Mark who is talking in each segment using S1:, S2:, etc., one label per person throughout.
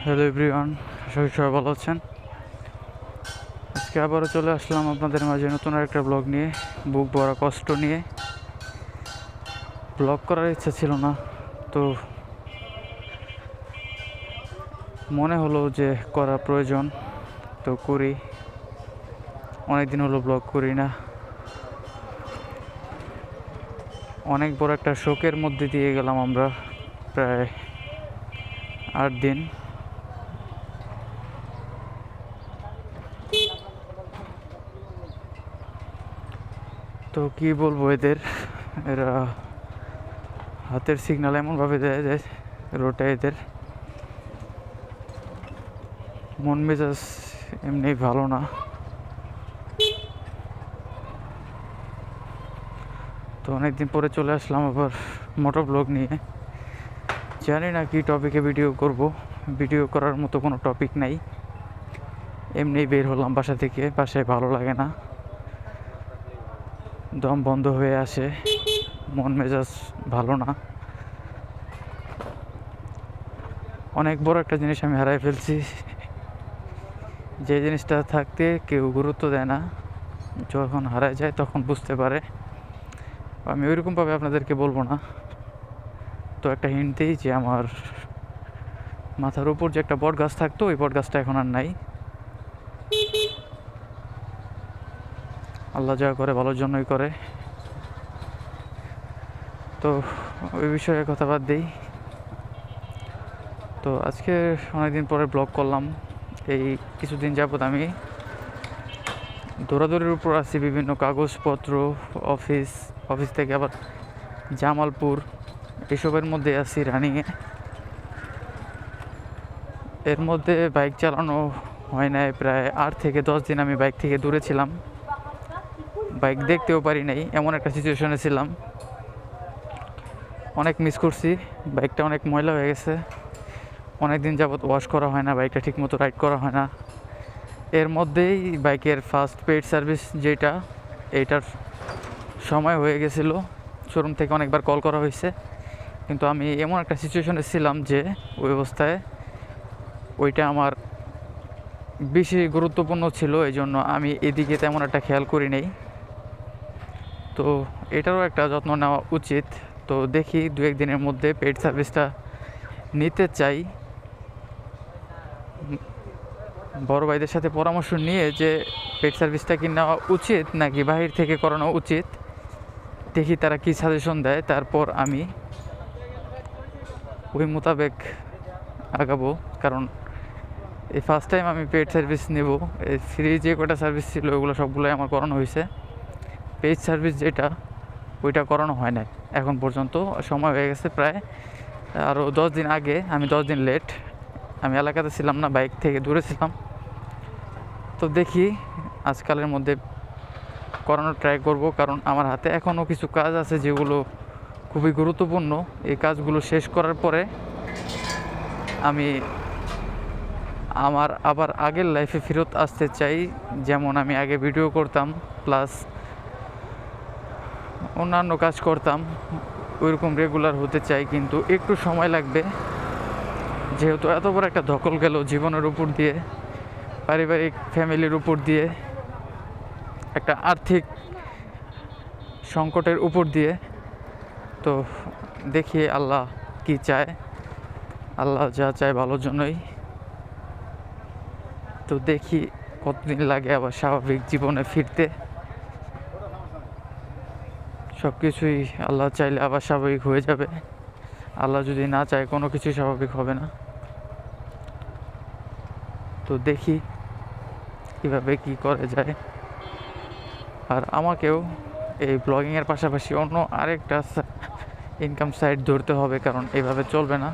S1: Hello everyone, আশা করি সবাই ভালো আছেন। আজকে আবারও চলে আসলাম আপনাদের মাঝে নতুন একটা ব্লগ নিয়ে, বুক ভরা কষ্ট নিয়ে। ব্লগ করার ইচ্ছা ছিল না, তো মনে হলো যে করা প্রয়োজন, তো করি। অনেকদিন হলো ব্লগ করি না। অনেক বড় একটা শোকের মধ্যে দিয়ে গেলাম আমরা, প্রায় 8 দিন। তো কি বলবো, এরা হাতের সিগন্যাল এমনভাবে দেয় যে রোডে এদের মন মেজাজ এমনি ভালো না। তো অনেকদিন পরে চলে আসলাম আবার মোটর ব্লগ নিয়ে। জানি না কি টপিকে ভিডিও করব, ভিডিও করার মতো কোনো টপিক নাই। এমনি বের হলাম বাসা থেকে, বাসায় ভালো লাগে না, দম বন্ধ হয়ে আসে, মন মেজাজ ভালো না। অনেক বড় একটা জিনিস আমি হারাই ফেলছি, যে জিনিসটা থাকতে কেউ গুরুত্ব দেয় না, যখন হারায় যায় তখন বুঝতে পারে। আমি ওইরকমভাবে আপনাদেরকে বলবো না, তো একটা হিন্ট দিই যে আমার মাথার উপর যে একটা বট গাছ থাকতো, ওই বট গাছটা এখন আর নাই। আল্লাহ যা করে ভালোর জন্যই করে। তো ওই বিষয়ে কথা বাদ দিই। তো আজকে অনেকদিন পরে ব্লগ করলাম। এই কিছুদিন যাবত আমি দৌড়াদৌড়ির উপর আছি, বিভিন্ন কাগজপত্র, অফিস থেকে আবার জামালপুর, এসবের মধ্যে আছি রানিংয়ে। এর মধ্যে বাইক চালানো হয় নাই, প্রায় 8 থেকে 10 দিন আমি বাইক থেকে দূরে ছিলাম। বাইক দেখতেও পারি নাই, এমন একটা সিচুয়েশনে ছিলাম। অনেক মিস করছি, বাইকটা অনেক ময়লা হয়ে গেছে। অনেক দিন যাবত ওয়াশ করা হয় না, বাইকটা ঠিকমতো রাইড করা হয় না। এর মধ্যেই বাইকের ফার্স্ট পেইড সার্ভিস যেটা, এইটার সময় হয়ে গেছিলো। শোরুম থেকে অনেকবার কল করা হয়েছে, কিন্তু আমি এমন একটা সিচুয়েশনে ছিলাম যে ওই অবস্থায় ওইটা আমার বেশি গুরুত্বপূর্ণ ছিল, এই জন্য আমি এদিকে তেমন একটা খেয়াল করি নেই। তো এটারও একটা যত্ন নেওয়া উচিত। তো দেখি 2-1 দিনের মধ্যে পেইড সার্ভিসটা নিতে চাই, বড় ভাইদের সাথে পরামর্শ নিয়ে যে পেইড সার্ভিসটা কি নেওয়া উচিত নাকি বাহির থেকে করানো উচিত। দেখি তারা কি সাজেশন দেয়, তারপর আমি ওই মোতাবেক আগাবো। কারণ এই ফার্স্ট টাইম আমি পেইড সার্ভিস নেব। এই ফ্রি যে কটা সার্ভিস ছিল ওগুলো সবগুলোই আমার করানো হয়েছে। পেইড সার্ভিস যেটা, ওইটা করানো হয় না এখন পর্যন্ত। সময় হয়ে গেছে প্রায় আরও 10 দিন আগে, আমি 10 দিন লেট। আমি এলাকাতে ছিলাম না, বাইক থেকে দূরে ছিলাম। তো দেখি আজকালের মধ্যে করানোর ট্রাই করব, কারণ আমার হাতে এখনও কিছু কাজ আছে যেগুলো খুবই গুরুত্বপূর্ণ। এই কাজগুলো শেষ করার পরে আমি আমার আবার আগের লাইফে ফেরত আসতে চাই, যেমন আমি আগে ভিডিও করতাম প্লাস অন্যান্য কাজ করতাম, ওইরকম রেগুলার হতে চাই। কিন্তু একটু সময় লাগবে, যেহেতু এত বড় একটা ধকল গেল জীবনের উপর দিয়ে, পারিবারিক ফ্যামিলির উপর দিয়ে, একটা আর্থিক সংকটের উপর দিয়ে। তো দেখি আল্লাহ কি চায়, আল্লাহ যা চায় ভালোর জন্যই। তো দেখি কতদিন লাগে আবার স্বাভাবিক জীবনে ফিরতে। সব কিছুই আল্লাহ চাইলে আবার স্বাভাবিক হয়ে যাবে, আল্লাহ যদি না চায় কোনো কিছুই স্বাভাবিক হবে না। তো দেখি কীভাবে কী করা যায়। আর আমাকেও এই ব্লগিংয়ের পাশাপাশি অন্য আরেকটা ইনকাম সাইট ধরতে হবে, কারণ এইভাবে চলবে না।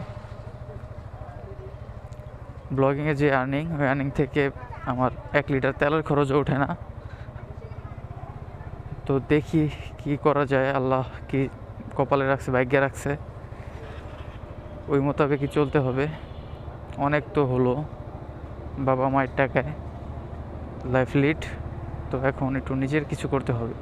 S1: ব্লগিংয়ে যে আর্নিং, ওই আর্নিং থেকে আমার 1 লিটার তেলের খরচও ওঠে না। তো দেখি কি করা যায়, আল্লাহ কি কপালে রাখছে, ভাগ্যে রাখছে, ওই মোতাবেকই চলতে হবে। অনেক তো হলো বাবা মায়ের টাকায় লাইফ লিড, তো এখন একটু নিজের কিছু করতে হবে।